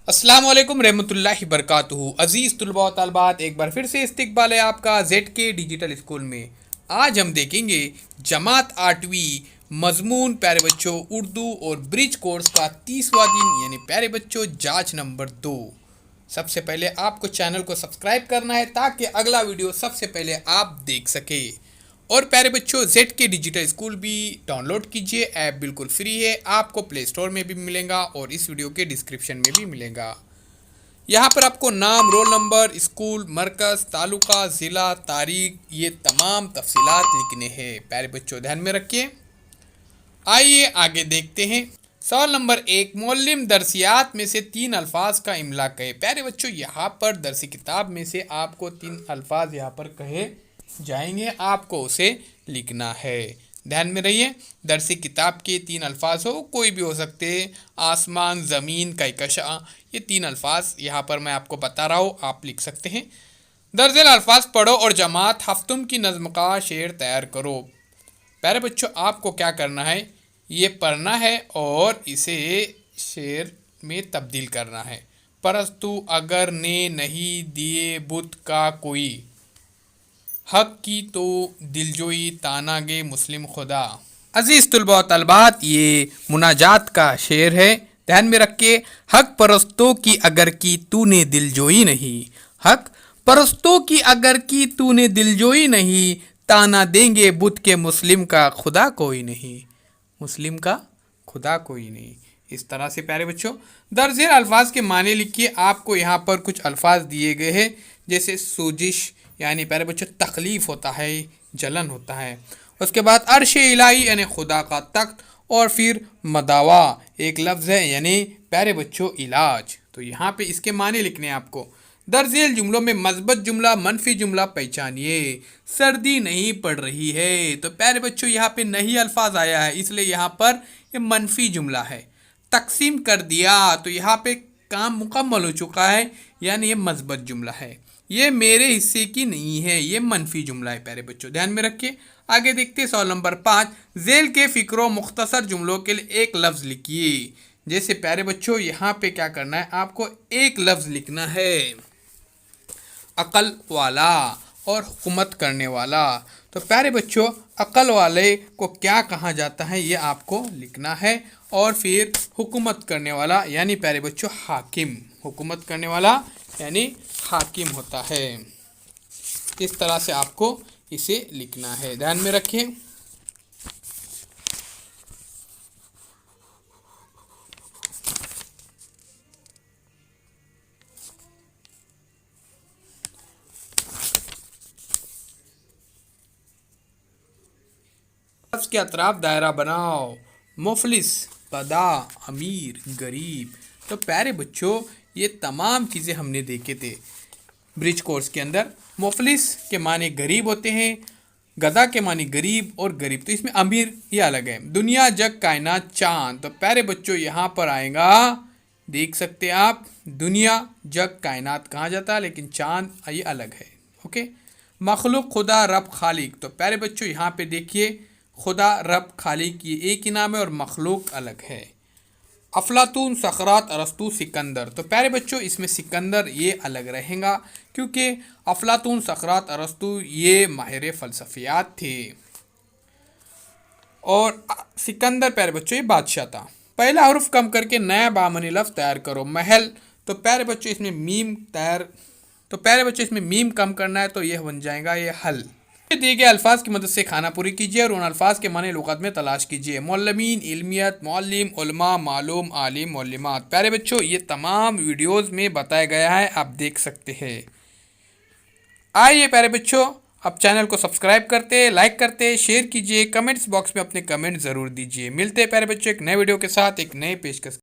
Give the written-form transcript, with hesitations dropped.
अस्सलाम वालेकुम रहमतुल्लाहि बरकातुहू। अज़ीज़ तुलबा व तालबात, एक बार फिर से इस्तकबाल है आपका ZK डिजिटल स्कूल में। आज हम देखेंगे जमात 8वीं मजमून प्यारे बच्चों उर्दू और ब्रिज कोर्स का 30वां दिन यानी प्यारे बच्चों जांच नंबर 2। सबसे पहले आपको चैनल को सब्सक्राइब करना है ताकि अगला वीडियो सबसे पहले आप देख सके। और प्यारे बच्चों ZK डिजिटल स्कूल भी डाउनलोड कीजिए, ऐप बिल्कुल फ्री है, आपको प्ले स्टोर में भी मिलेगा और इस वीडियो के डिस्क्रिप्शन में भी मिलेगा। यहाँ पर आपको नाम, रोल नंबर, स्कूल, मरकज़, तालुका, ज़िला, तारीख, ये तमाम तफसीलात लिखने हैं। प्यारे बच्चों ध्यान में रखिए। आइए आगे देखते हैं। सवाल नंबर 1, मौलिम दरसियात में से 3 अल्फाज का इमला कहे। प्यारे बच्चों यहाँ पर दरसी किताब में से आपको 3 अल्फाज यहाँ पर कहे जाएंगे, आपको उसे लिखना है। ध्यान में रहिए, दरसी किताब के 3 अल्फाज हो, कोई भी हो सकते हैं, आसमान, ज़मीन, कहकशा, ये 3 अल्फाज यहाँ पर मैं आपको बता रहा हूँ, आप लिख सकते हैं। दर्जल अल्फाज पढ़ो और जमात हफ्तुम की नज़्म का शेर तैयार करो। प्यारे बच्चों आपको क्या करना है, ये पढ़ना है और इसे शेर में तब्दील करना है। परस्तु अगर ने नहीं दिए बुत का कोई, हक की तो दिलजोई तानागे मुस्लिम खुदा। अजीज़ तुलबा व तलबात, ये मुनाजात का शेर है, ध्यान में रखिए। हक परस्तों की अगर की तूने दिलजोई नहीं, हक परस्तों की अगर की तूने दिलजोई नहीं, ताना देंगे बुत के मुस्लिम का खुदा कोई नहीं, मुस्लिम का खुदा कोई नहीं। इस तरह से प्यारे बच्चों दर्जे अल्फाज के माने लिखिए। आपको यहाँ पर कुछ अल्फाज दिए गए हैं, जैसे सूजिश यानी प्यारे बच्चों तकलीफ़ होता है, जलन होता है। उसके बाद अर्श इलाही यानी खुदा का तख्त, और फिर मदावा एक लफ्ज़ है यानी प्यारे बच्चों इलाज। तो यहाँ पे इसके माने लिखने हैं आपको। दर्जेल जुमलों में मस्बत जुमला, मनफी जुमला पहचानिए। सर्दी नहीं पड़ रही है, तो प्यारे बच्चों यहाँ पे नहीं अल्फाज आया है, इसलिए यहाँ पर ये मनफी जुमला है। तकसीम कर दिया, तो यहाँ पे काम मुकम्मल हो चुका है, यानी ये मस्बत जुमला है। ये मेरे हिस्से की नहीं है, ये मनफी जुमला है। प्यारे बच्चों ध्यान में रखिए। आगे देखते हैं सवाल नंबर 5, जेल के फ़िक्रों मुख्तसर जुमलों के लिए एक लफ्ज़ लिखिए। जैसे प्यारे बच्चों यहाँ पे क्या करना है, आपको एक लफ्ज़ लिखना है, अकल वाला और हुकूमत करने वाला। तो प्यारे बच्चों अकल वाले को क्या कहा जाता है, ये आपको लिखना है, और फिर हुकूमत करने वाला यानी प्यारे बच्चों हाकिम, हुकूमत करने वाला यानी हाकिम होता है। इस तरह से आपको इसे लिखना है, ध्यान में रखें। लफ्ज़ के अतराफ दायरा बनाओ। मुफलिस, बदा, अमीर, गरीब। तो प्यारे बच्चों ये तमाम चीज़ें हमने देखे थे ब्रिज कोर्स के अंदर। मुफलिस के माने गरीब होते हैं, गदा के माने गरीब और गरीब, तो इसमें अमीर ये अलग है। दुनिया, जग, कायनात, चाँद। तो प्यारे बच्चों यहाँ पर आएगा, देख सकते हैं आप, दुनिया, जग, कायनात कहा जाता है, लेकिन चाँद ये अलग है। ओके। मखलूक, खुदा, रब, खालिक। तो प्यारे बच्चों यहाँ पे देखिए, खुदा, रब, खालिक ये एक ही नाम है और मखलूक अलग है। अफलातून, सकरात, अरस्तू, सिकंदर। तो प्यारे बच्चों इसमें सिकंदर ये अलग रहेगा, क्योंकि अफलातून, सकरात, अरस्तू ये माहिर फ़लसफ़ियात थे, और सिकंदर प्यारे बच्चों ये बादशाह था। पहला हरुफ कम करके नया बामनी लफ्ज़ तैयार करो। महल। तो प्यारे बच्चों इसमें मीम तैयार, तो प्यारे बच्चों इसमें मीम कम करना है, तो यह बन जाएगा ये हल। दिए गए अल्फाज की मदद से खाना पूरी कीजिए और उन अल्फाज के माने लुग़त में तलाश कीजिए। मौलमीन, इल्मियत, मौलिम, उलमा, मालूम, आलिम, मौलिमात। प्यारे बच्चों ये तमाम वीडियोस में बताया गया है, आप देख सकते हैं। आइए प्यारे बच्चों अब चैनल को सब्सक्राइब करते, लाइक करते, शेयर कीजिए, कमेंट्स बॉक्स में अपने कमेंट ज़रूर दीजिए। मिलते हैं प्यारे बच्चों एक नए वीडियो के साथ, एक नए पेशकश।